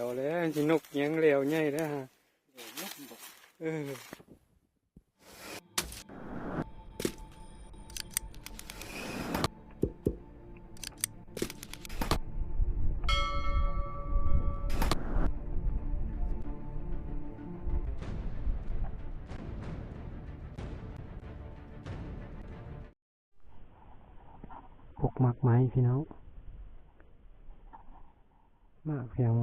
วแล้วสินกยังเหลวใหญ่แล้วฮะเออพวกหมากไม้พี่น้องหมากเพียง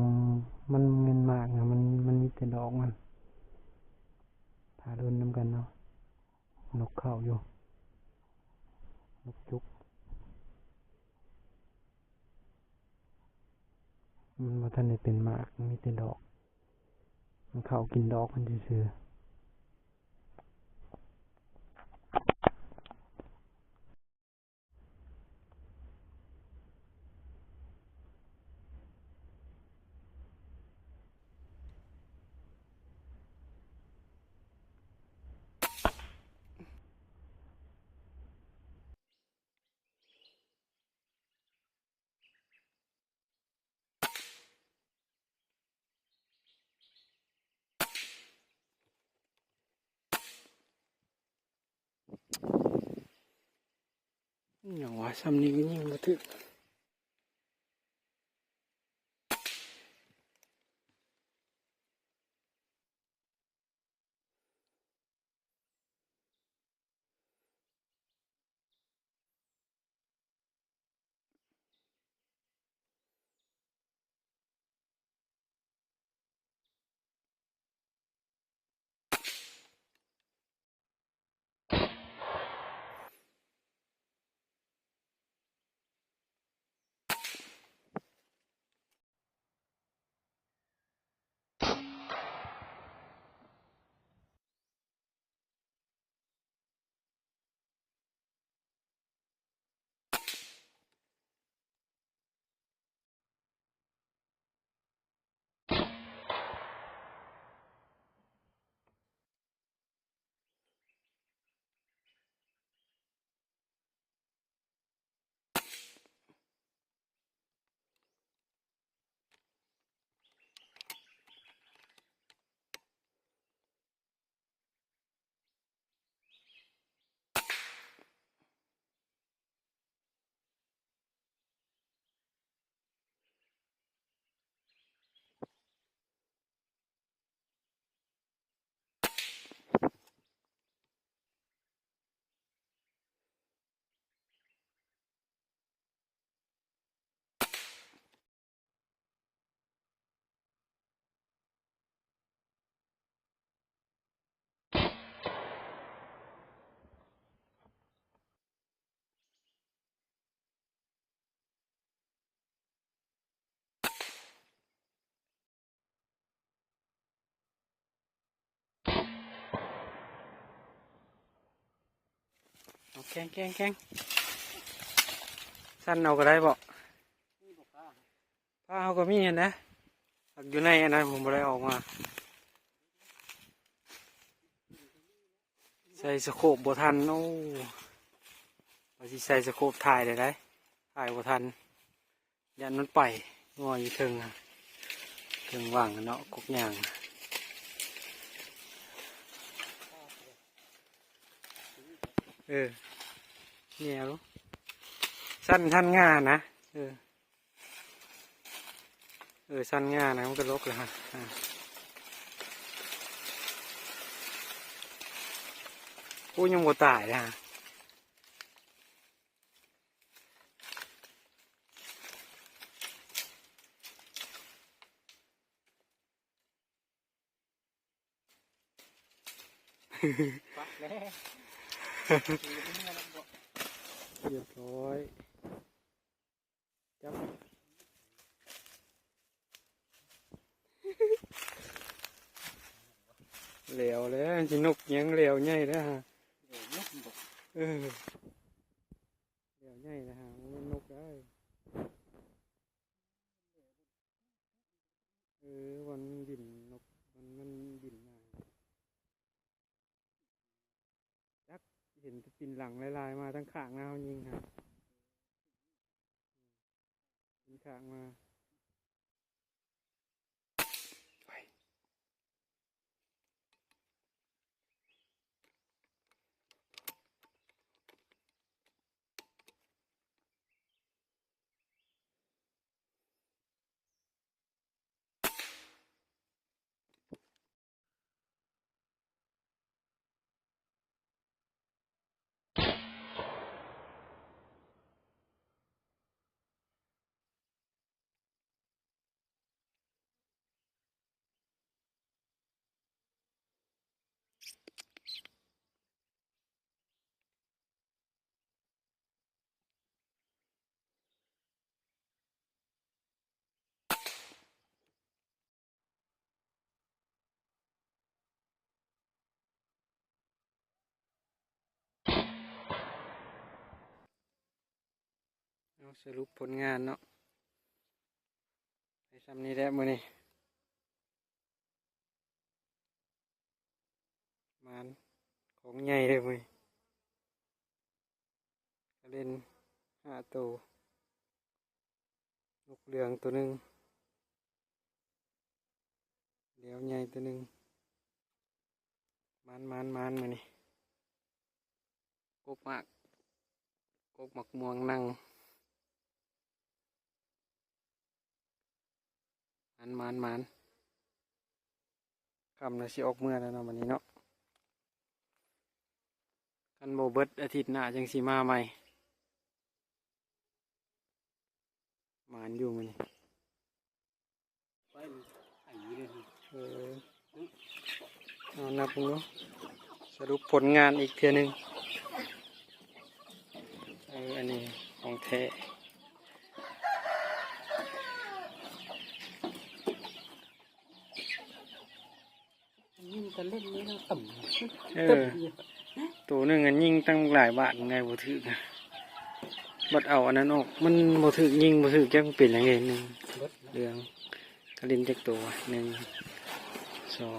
มันเงินมากนะมันมีแต่ดอกมันทารุนน้ำกันเนาะนกเข้าอยู่นกจุกมันว่าท่านได้เป็นหมากมันมีแต่ดอกมันเข้ากินดอกมันเฉยๆอย่างว่าซ้ำนี้ก็ยิ่งมาถึงแข้งสั้นเอาก็ได้บ่ผ้าเขาก็มีเห็นนะอยู่ในอันนั้นผมไม่ได้ออกมาใส่สโคปบ่ทันโอ้ว่าสิใส่สโคปถ่ายได้ถ่ายบ่ทันยันมันไปงออยู่เทิงว่างเนาะกกย่างเนี่ยรู้สั้นท่านง่านะสั้นง่านะมันก็ลกเลยฮะกูยังบ่ตายนะเรียบร้อยจับเหลวแล้วสินกยังเหลวใหญ่แล้วฮะเหลวใหญ่นะฮะมันนกได้วันบินนกมันบินมาจักเห็นปินหลังลายมาทั้งข้างนะเขายิงฮะปินข้างมา สรุปผลงานเนาะไปซ้ำนี้แล้วมื้อนี้มานของใหญ่เลยมื้อนี้กระเด็น5 ตัวนกเหลืองตัวหนึ่งเดี๋ยวใหญ่ตัวหนึ่งมันมื้อนี้กบหมักม่วงนั่งมันคำนะสิออกเมื่อแล้วเนาะวันนี้เนาะกันโบเบิดอาทิตย์หน้าจังสีมาใหม่หมานอยู่มันนี่เอานับดูสรุปผลงานอีกเทียหนึงอันนี้ของแท้ยิ่งจะเล่นนี้เราต่ตัวหนึ่งอันยิงตั้งหลายบาทไงบ่ถือบัดเอาอันนั้นออกมันบ่ถือยิงบ่ถือแก้มเป็นอย่างเงี้ยหนึ่งเรื่องกระลินเจ็กตัว1 2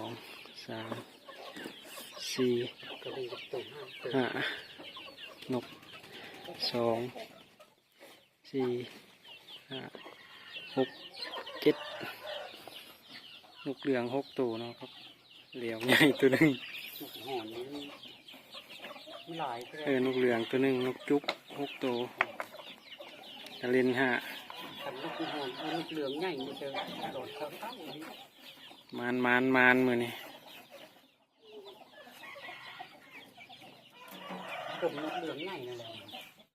3 4 5นก2 4 5 6 7นกเหลือง6 ตัวเนาะครับเหลียวใหญ่ตัวหนึ่งหอนนี้ไม่หลายนกเหลืองตัวหนึ่งนกจุก6 ตัวกระลิน5ขันลูกหอนลูกเหลืองใหญ่ไม่เจอโดดเข้ามานมือนี่ผมลูกเหลืองใหญ่นั่นแหละ